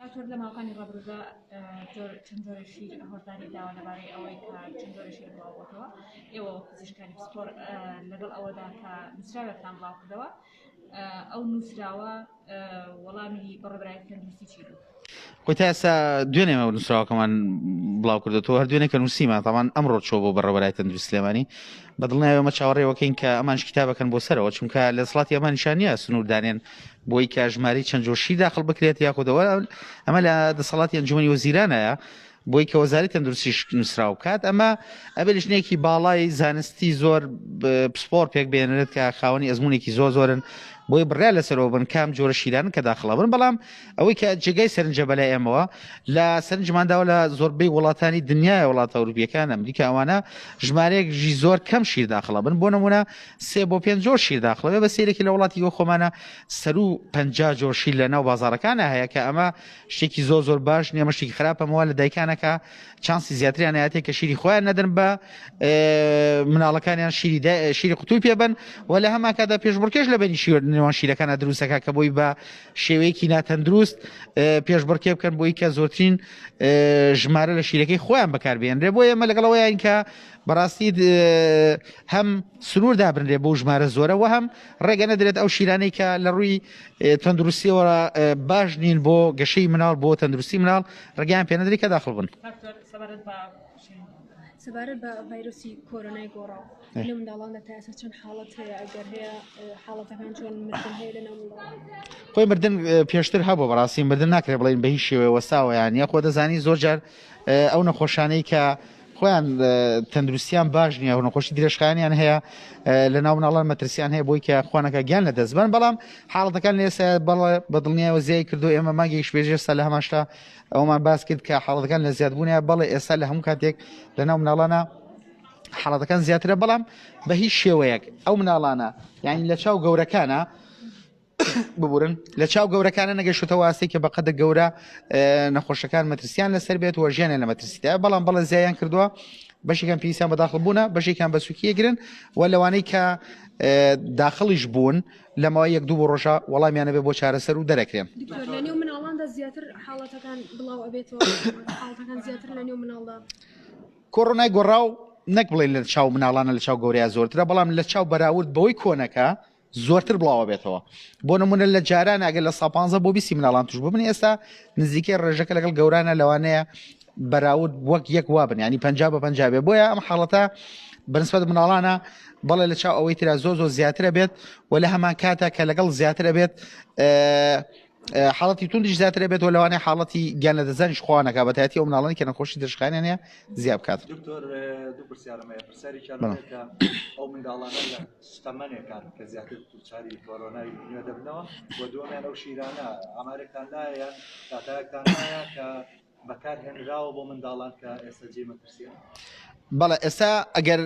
ئەتۆر لە ماوەکانی ڕابردوودا چەند جۆرەشی هۆشداری داوە لەبارەی ئەوەی کە چەند جۆرەشی بڵاوبووەوە ئێوە پزیشکانی پسپۆر لەگەڵ ئەوەدا کە نووسراوێکتان بڵاو کردەوە ئەو نووسراوە وەڵامی بەڕێبەرای تەندروستی چی بوو؟ خۆی تا ئێستا دوێنێمە نووسراوەکەمان بڵاو کردێتەوە هەر دوێنێ کە نووسیمان تاوان ئەمڕۆ چۆ بۆ بەڕێوەبەرای تەندروستی سلێمانی بەدڵنیاوێمە چاوەڕێوەکەین کە ئەمانش کتابەکەن بۆ سەرەوە چونکە لە دەسەڵاتی ئەمان نیشان نییە سنووردانێن بۆی کە ژماری چەند جۆشی داخڵ بکرێت یاخودەوە ئەمە لە دەسەڵاتی ئەنجومەنی وەزیرانەیە بۆی کە وەزارەتی تەندروستیش نووسراو بکات ئەمە ئەبێ ژنێکی باڵای زانستی زۆر پسپۆر پێک بێنرێت کە خاوەنی ئەزمونێکی زۆرن بۆی بڕیا لەسەرەوە بن کام جۆرە شیران کە داخڵە بن بەڵام ئەوەی کە جێگای سەرنجە بەلای ئێمەوە لە سەرنجمانداوە لە زۆربەی وڵاتانی دنیای وڵاتە ئەوروپیەکان ئەمریکا ئەوانە ژمارەیەکی زۆر کەم شیر داخڵە بن بۆ نمونە 3 بۆ 5 جۆر شیر داخڵە بە سیرێکی لە وڵاتی خۆمانە سەر و 50 جۆر شیر لە ناو بازارەکانە هەیە کە ئەمە شتێکی زۆر باش نیە مەشتێکی خراپەمەوە لە دایکانەکە چانسی زیاتریان هەیە کە شیری خۆیان نەدەن بە مناڵەکانیان شیری قوتووی پێبن و لە هەما کادا پێشبڕکێش لە بینی نێوان شیرەکانە دروستەکە کە بۆی بە شێوەیەکی ناتەندروست پێشبڕکێ بکەن بۆی کە زۆرترین ژمارە لە شیرەکەی خۆیان بەکاربێنرێ بۆ ئێمە لەگەڵەوەیان کە بەڕاستی هەم سنوور دابرنرێ بۆ ژمارە زۆرەوە هەم ڕێگە نەدرێت ئەو شیرانەی کە لە ڕووی تەندروستیەوە باش نین بۆ گەشەی مناڵ بۆ تەندروستی مناڵ ڕێگەیان پێ نەدرێت کە داخڵ بن. سەبارەت بە ڤایرۆسی کۆرۆنای گۆڕاو لە منداڵانە تا ئێستا چەند حاڵەت هەیە ئەگەر هەیە حاڵەتەکان چۆن مردن هەیە لەناو منداڵان؟ خۆی مردن پێشتر هەبوو بەڕاستی مردن ناکرێت بڵێن بە هیچ شێوەیە وەساوە یانە خۆ دەزانی زۆر جار ئەو نەخۆشانەی کە خۆیان تەندروستیان باش نییە و نەخۆشی درێژخایانیان هەیە لە ناو مناڵان مەترسیان هەیە بۆی کە خوانەکە گیان لە دەستبن بەڵام حاڵەتەکان لێسا بە دڵنیایەوە زیای کردو ئێمە ماگەی شپێژێ ئێستا لە هەماشتا ئەومان باس کرد کە حاڵەتەکان لە زیادبوونیە بەڵێ ئێستا لە هەموو کاتێک لە ناو مناڵانە حاڵەتەکان زیاترە بەڵام بە هیچ شێوەیەک ئەو مناڵانە یعنی لە چاو گەورەکانە ببورن لە چاو گەورەکانە نەگەشتەوە واسی کە بەقەدە گەورە نەخۆشەکان مەترسیان لەسەر بێت و ژیانیان لە مەترسیدا بەڵام بەڵێ زیایان کردووە بەشێکان پێویستیان بەداخڵ بوونە بەشێکیان بە سوکیەگرن و لەوانەی کە داخڵیش بوون لەمەوە 1-2 ڕۆژە وەڵامیانە بێ بۆ چارەسەر و دەرەکرێن. لە نێو مناڵاندا زیاتر حاڵەتەکان بڵاو ئەبێتەوە حاڵەتەکان زیاتر لە نێو مناڵدا کۆڕۆنای گۆڕاو نەک بڵێن لە چاو مناڵانە لە چاو گەورەیە زۆرترە بەڵام لە چاو بەراورد بەوەی کۆنەکە زۆرتر بڵاوە بێتەوە بۆ نمونە لە جاران ئەگەر لە 115 بۆ 20 مناڵان توش ببن ئێستا نزیکەی ڕێژەکە لەگەڵ گەورانە لەوانەیە بەراورد وەک یەک وابن ینی 50 بە 50 بێ بۆیە ئەم حاڵەتە بەنسبەت مناڵانە بەڵێ لە چاو ئەوەی ترا زۆر زیاترە بێت و لە هەمان کاتە کە لەگەڵ زیاترە بێت حاڵەتی توندیش زیاترە بێت و لەوانەیە حاڵەتی گیان لە دەزانیش خۆوانەکە بەتایەتی ئەو مناڵانی کە نەخۆشی درێژخایانیان هەیە زیاد بکات. دکتۆر دوو پرسیارمەیە پرسیاری کە ئەو منداڵانە لە شتەمەنێکان کە زیاتر دووچاری کۆرۆنای نوێ دەبنەوە و دووەمیان ئەو شیرانە ئامارێکتان دایە داتایەکتان دایە کە بەکارهێنراوە بۆ منداڵان کە ئێستا جێ مەترسیان؟ بەڵێ ئێستا ئەگەر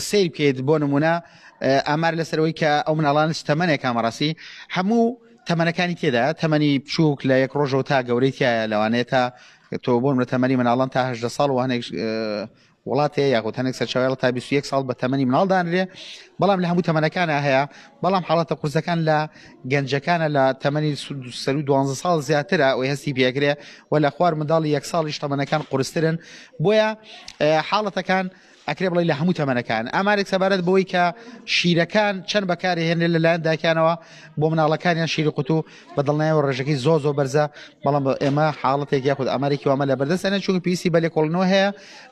سیر بکەیت بۆ نمونە ئامار لەسەرەوەی کە ئەو مناڵان تەمەنێک کامەڕاستی هەموو تەمەنەکانی تێدا تەمەنی بچووک لە 1 ڕۆژەوە تا گەورەی تایە لەوانەیە تا تۆ بۆ لە تەمەنی مناڵان تا 18 ساڵ و هەنێک وڵاتەیە یاخود هەنێک سەرچاوی تا 21 ساڵ بە تەمەنی مناڵدانرێ بەڵام لە هەموو تەمەنەکانە هەیە بەڵام حاڵەتە قورسەکان لە گەنجەکانە لە تەمەنی سەر و 12 ساڵ زیاترە ئەوەی هەستی پێکرێ و لە خوار منداڵی 1 ساڵیش تەمەنەکان قورسترن بۆیە حاڵەتەکان ئەکرێ بڵێ لە هەموو تەمەنەکان ئامارێک سەبارەت بەوەی کە شیرەکان چەند بەکارهێنرێت لەلایەن دایکانەوە بۆ مناڵەکانیان شیری قوتو بەدڵنیایەوە ڕێژەکەی زۆر بەرزە بەڵام ئێمە حاڵەتێک یاخود ئەمریکی وامە لە بەردەستانە چونکە پێویستی بە لێکۆڵینەوە هەیە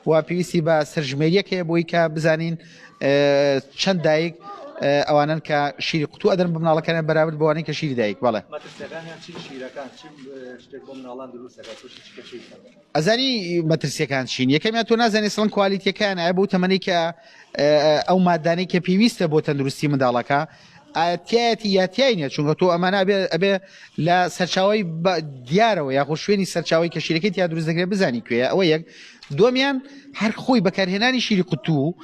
و پێویستی بە سەرژمێریەک هەیە بۆی کە بزانین چەند دایک ئەوانن کە شیری قوتو ئەدەن بە مناڵەکانیان بەراورد بەوانەی کە شیری دایک بەڵێ ئەزانی مەترسیەکان چین یەکەمیان تۆ نازانێت سڵن کوالیتیەکان ئایا بۆ تەمەنەی کە ئەو مادانەی کە پێویستە بۆ تەندروستی منداڵەکە ئاتیەتی یاتیای نیە چونکە تۆ ئەمانە ئەبێ لە سەرچاوی دیارەوە یاخۆ شوێنی سەرچاوی کە شیرەکەی یا دروست دەکرێت بزانی کوێیە ئەوە یەک دومیان هەر خۆی بەکارهێنانی شیری قوتو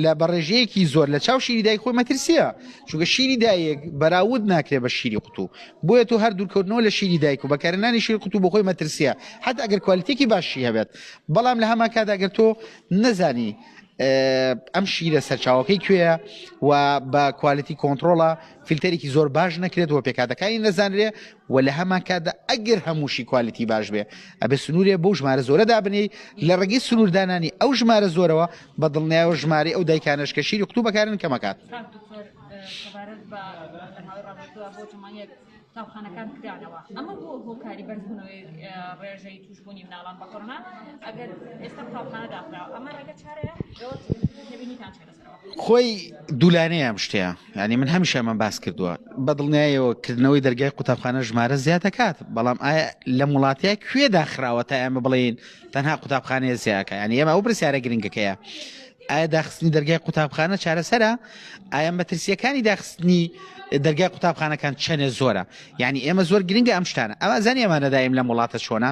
لە بەڕێژەیەکی زۆر لە چاو شیری دایک خۆی مەترسیە چونکە شیری دایک بەراورد ناکرێت بە شیری قوتو بۆیە تۆ هەر دوورکەوتنەوە لە شیری دایک و بەکارهێنانی شیری قوتو بۆ خۆی مەترسیە حتا ئەگەر کوالیتێکی باشی هەبێت بەڵام لە هەمان کاتا ئەگەر تۆ نەزانی ئەم شیرە سەرچاوەکەی کوێیە و بە کوالیتی کۆنتترۆڵە فیلتەرێکی زۆر باش نەکرێتەوە پێکاتەکانی نەزانرێ و لە هەمان کاتدا ئەگەر هەمووشی کوالیتی باش بێ ئەبێ سنوورێ بۆ ژمارە زۆرەدا بنێ لە ڕێگەی سنووردانانی ئەو ژمارە زۆرەوە بە دڵنیایەوە ژمارە ئەو دایکانش کە شیری قوتوو بەکارن کەمەکات. تاوخانەکان کرانەوە ئەمە بۆ هۆکاری بەرزبوونەوەی ڕێژەی توشبوونی مناڵان بە کۆڕۆنا ئەگەر ئێستا قوتابخانە داخراوە ئەمە ڕێگە چارەیە نبینیتان چێ لەسەرەوە خۆی دوولانەیە ئەم شتەیە ینی من هەمیشە من باس کردووە بە دڵنیایەوەکردنەوەی دەرگای قوتابخانە ژمارە زیاتەکات بەڵام ئایا لە وڵاتەیە کوێ داخراوە تا ئێمە بڵێن تەنها قوتابخانەیە زیاکە ینی ئێمە ئەو پرسیارە گرنگەکەیە ئایا داخستنی دەرگای قوتابخانە چارەسەرە ئایا مەترسیەکانی داخستنی دەرگای قوتابخانەکان چەنێ زۆرە یعنی ئێمە زۆر گرنگە ئەم شتانە ئەمە زانی ئەمانە دایم لە وڵاتە چۆنە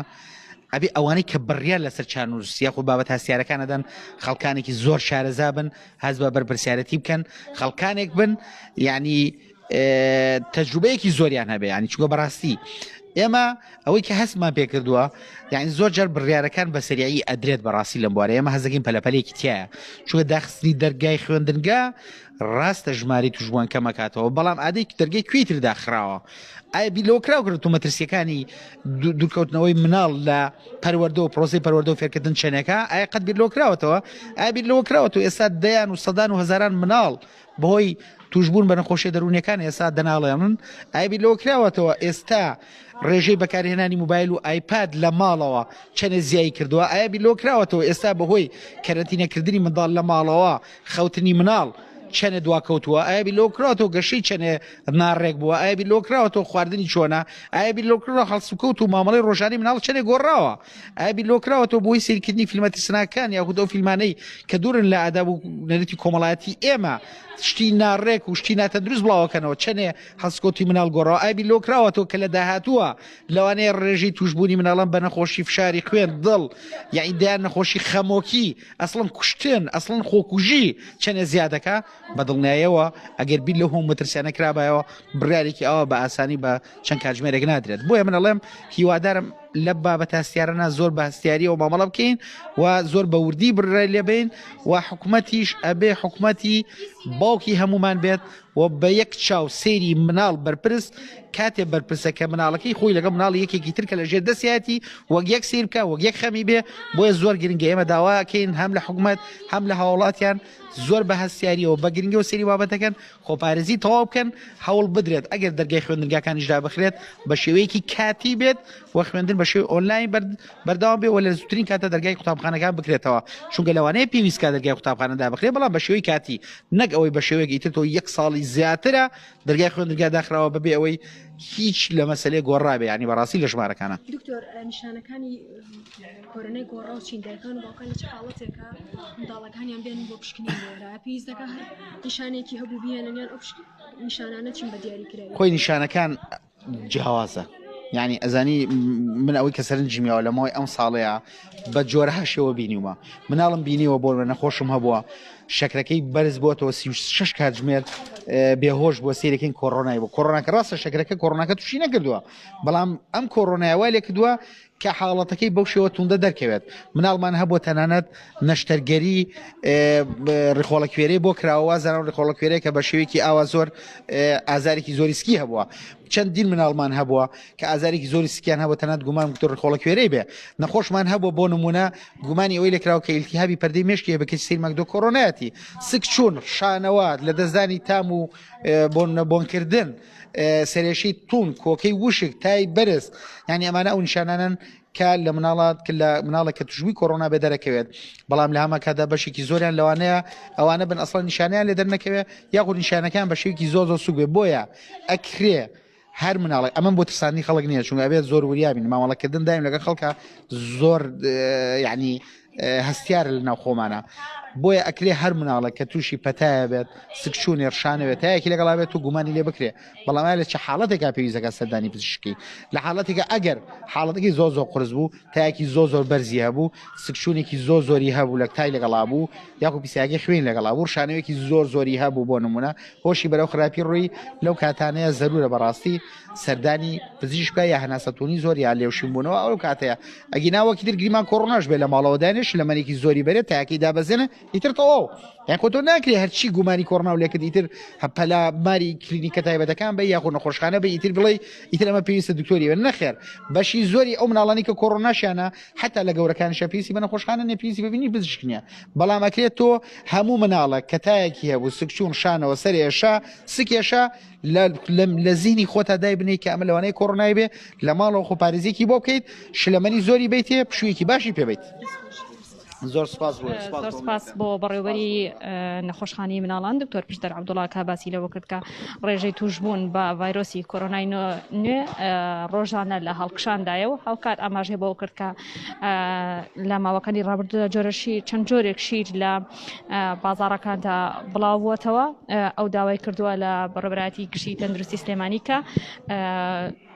ئەبێ ئەوانەی کە بڕیان لەسەر چانووسیا خۆ بابەت هەستیارەکانەدەن خەڵکانێکی زۆر شارەزا بن هەز بە بەرپرسیارەتی بکەن خەڵکانێک بن یعنی تەجروبەیەکی زۆریان هەبێ ینی چووکە بەڕاستی ئێمە ئەوەی کە هەستمان پێ کردووە یعنی زۆر جار بڕیارەکان بە سریایی ئەدرێت بەڕاستی لەم بوارە ئێمە هەزەکەین پەلەپەلێکی تایە چونکە داخستنی دەرگای خوێندنگا ڕاستە ژماری توشبووان کەمەکاتەوە بەڵام ئادەی دەرگای کوێتر داخراوە ئایا بیلۆکراو کرد و مەترسیەکانی دوورکەوتنەوەی مناڵ لە پەروەردە و پرۆسی پەروەردە و فێرکردن چەنەکە ئایا قەت بیلۆکراوەتەوە ئایا بیلۆکراوەتەوە ئێستا دەیان و سەدان و هەزاران مناڵ بەهۆی توشبوون بە نەخۆشیە دەروونیەکان ئێستا دەناڵێنن ئایا بیلۆکراوەتەوە ئێستا ڕێژەی بەکارهێنانی موبایل و ئایپاد لە ماڵەوە چەنە زیایی کردووە ئایا بیلۆکراوەتەوە ئێستا بەهۆی کەرەنتینەکردنی منداڵ لە ماڵەوە خەوتنی مناڵ چەنە دواکەوتووە ئایا بیلۆکراوەتەوە گەشەی چەنێ ناڕێک بووە ئایا بیلۆکراوەتەوە خواردنی چۆنە ئایا بیلۆکراوە هەڵسوکەوت و مامەڵەی ڕۆژانی مناڵ چەنێ گۆڕاوە ئایا بیلۆکراوەتەوە بۆی سیرکردنی فیلمە ترسناکان یاخود ئەو فیلمانەی کە دوورن لە ئاداب و نەریتی کۆمەڵایەتی ئێمە شتی ناڕێک و شتی ناتەندروست بڵاوەکەنەوە چەنێ هەڵسکۆتی مناڵ گۆڕاوە ئایا بیلۆکراوەتەوە کە لە داهاتووە لەوانەیە ڕێژەی توشبوونی مناڵان بە نەخۆشی فشاری خوێن دڵ یعنی دایان نەخۆشی خەمۆکی ئەسڵەن کوشتن ئەسڵەن خۆکوژی چەنێ زیادەکە بە دڵنیایەوە ئەگەر بیر لە هەموو مەترسیانە کرابایەوە بڕیارێکی ئەوە بە ئاسانی بە چەند کاتژمێرێک نادرێت بۆیە من ئەڵێم هیوادارم لە بابەت هەستیارانە زۆر بە هەستیاری و مامەڵە بکەین و زۆر بە وردی بڕای لێبین و حکوومەتیش ئەبێ حکوومەتی باوکی هەمومان بێت و بە یەک چاو سێری مناڵ بەرپرس کاتێ بەرپرسەکە مناڵەکەی خۆی لەگەڵ مناڵ یەکێکی ترکە لە ژێر دەسیاتی وەک یەک سیر بکە وەک یەک خەمی بێ بۆیە زۆر گرنگە ئێمە داواکەین هەم لە حکوومەت هەم لە هاوڵاتیان زۆر بە هەستیاریەوە بە گرنگەوە سێری بابەتەکەن خۆپارێزی تەواو بکەن هەوڵ بدرێت ئەگەر دەرگای خوێندنگاکانیشدا بخرێت بە شێوەیەکی کاتی بێت و خوێندن بە شێوەی ئۆنلاین بەردەوام بێ و لە زووترین کاتە دەرگای قوتابخانەکان بکرێتەوە چونکە لەوانەیە پێویستکە دەرگای قوتابخانەدا بخرێت بەڵام بە شێوەی کاتی نەک ئەوەی بە شێوەیەکی تر تۆ یەک ساڵی زیاترە دەرگای خوێندنگا داخراوە بەبێ ئەوەی هیچ لە مەسلەی گۆڕابێ ینی بەڕاستی لە ژمارەکانە دکتۆر نیشانەکانی کۆرۆنای گۆڕا و چیندەکان و باوکان لە چه حاڵەتێکە منداڵەکانیان بێن بۆ پشکنی لێرە پێویست دەکات نیشانێکی هەبوو بێنەنیان ئەو نیشانانە چین بە دیاری کرێت خۆی نیشانەکان جیاوازە یعنی ئەزانی من ئەوەی کە سەرنجی میاوە لەمەوەی ئەم ساڵەیە بە جۆرەها شێوە بینیومە مناڵم بینیوە بۆ نەخۆشم هەبووە شەکرەکەی بەرز بووەتەوە 36 کاتژمێر بێهۆش بۆ سیرەکەین کۆڕۆنای بۆ کۆڕۆناکە ڕاستە شەکرەکە کۆڕۆناکە تووشی نەکردووە بەڵام ئەم کۆڕۆنایەوە لێ کردووە کە حاڵەتەکەی بەو شێوە توندە دەرکەوێت مناڵمان هەبووە تەنانەت نەشتەرگەری ڕخۆڵە کوێرەی بۆ کراوە زانەوە ڕخۆڵە کوێرەیە کە بە شێوەیەکی ئاوا زۆر ئازارێکی زۆری سکی هەبووە چەندین مناڵمان هەبووە کە ئازارێکی زۆری سکیان هەبوو تەنانەت گومان کتۆ ڕخۆڵە کوێرەی بێ نەخۆشمان هەبووە بۆ نمونە گومانی ئەوەی لەکراوە کە ئیلتیهابی پەردەی مێشکی بکەیت سیرمەکدۆ کۆڕۆنایەتی سک چوون شانەوە لە دەستدانی تام و بۆنکردن سەرێشی تون کۆکەی وشک تای بەرز ینی ئەمانە ئەو نیشانانن کە لە مناڵێک کە توشبووی کۆڕۆنا بێ دەرەکەوێت بەڵام لە هەمە کادا بەشێکی زۆریان لەوانەیە ئەوانە بن ئەسڵ نیشانیان لێ دەرنەکەوێت یاخود نیشانەکان بە شێوکی زۆر سوک بێ بۆیە ئەکرێ هەر مناڵێک ئەمە بۆ ترسانی خەڵک نییە چونکە ئەبێت زۆر وریابین مامەڵەکردن دایم لەگەڵ خەڵکە زۆر یعنی هەستیار لە ناو خۆمانە بۆیە ئەکرێ هەر مناڵێک کە تووشی پەتایە بێت سکچوونی ڕشانەوێت تایەکی لەگەڵا بێت و گومانی لێ بکرێ بەڵام لە چه حاڵەتێکا پێویستەکە سەردانی پزیشکی لە حاڵەتێکە ئەگەر حاڵەتێکی زۆر قرس بوو تایەکی زۆر بەرزی هەبوو سکچوونێکی زۆری هەبوو لە تای لەگەڵا بوو یاخو پیساگی خوێن لەگەڵا بوو ڕشانەوەیەکی زۆری هەبوو بۆ نمونە هۆشی بەرەو خراپی ڕووی لەو کاتانەیە زەرورە بەڕاستی سەردانی پزیشکە یا هەناسەتونی زۆر یا لێوشینبوونەوە ئەو کاتەیە ئەگیناوەکی تر گریمان کۆڕۆناش بێ لە ماڵەوەدانێش لەمەنێکی زۆری بێت تاکەی دابەزێنە ئیتر تەواو یان خۆ تۆ ناکرێ هەرچی گومانی کۆڕنا و لێکرد ئیتر هەپەلا ماری کلینیکە تایبەتەکان بە یاخۆ نەخۆشخانە بە ئیتر بڵێ ئیتر ئەمە پێویستە دکتۆری بێن نەخێر بەشی زۆری ئەو مناڵانی کە کۆڕۆناشیانە حتا لە گەورەکانیشە پێویستی بە نەخۆشخانە نێ پێویستی ببینی پزیشک نییە بەڵام ئەکرێت تۆ هەموو مناڵە کە تایەکی هەبوو سکچوون شانەوە سەرێشە سکێشە لە زیینی خۆتا دای بنێ کە ئەمە لەوانەیە کۆڕنای بێ لە ماڵەوە خۆپارێزیێکی بۆ بکەیت شلەمەنی زۆری بیتێ پشوویەکی باشی پێبیت. زۆر سپاس بۆ بەڕێوەری نەخۆشخانەی مناڵان دکتۆر پشتەر عەبدوڵڵا کە باسی لەوە کرد کە ڕێژەی توشبوون بە ڤایرۆسی کۆرۆنای نوێ ڕۆژانە لە هەڵکشاندایە و هەڵکات ئاماژێ بۆ کرد کە لە ماوەکانی ڕابردوودا جۆرەشی چەند جۆرێک شیر لە بازاڕەکاندا بڵاو بووەتەوە ئەو داوای کردووە لە بەڕێوەبەرایەتی گشتی تەندروستی سلێمانی کە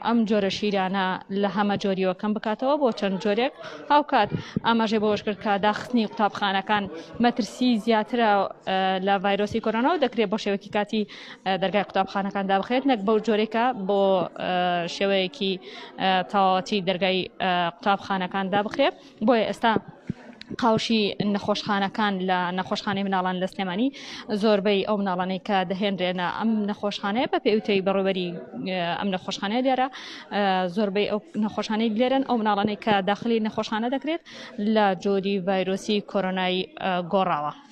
ئەم جۆرە شیرانە لە هەمە جۆریەوە کەم بکاتەوە بۆ چەند جۆرێک هاوکات ئاماژێ بۆش کرد کە داخستنی قوتابخانەکان مەترسی زیاترە لە ڤایرۆسی کۆرۆنا و دەکرێت بۆ شێوەیەکی کاتی دەرگای قوتابخانەکاندا بخێت نەک بەو جۆرێکە بۆ شێوەیەکی تەواوەتی دەرگای قوتابخانەکاندا بخرێت بۆیە ئێستا قاوشی نەخۆشخانەکان لە نەخۆشخانەی مناڵان لە سلێمانی زۆربەی ئەو مناڵانەی کە دەهێنرێنە ئەم نەخۆشخانەیە بە پێوتەی بەڕێوەبەری ئەم نەخۆشخانەیە لێرە زۆربەی ئەو نەخۆشخانەی لێرن ئەو مناڵانەی کە داخلی نەخۆشخانە دەکرێت لە جۆری ڤایرۆسی کۆرۆنای گۆڕاوە.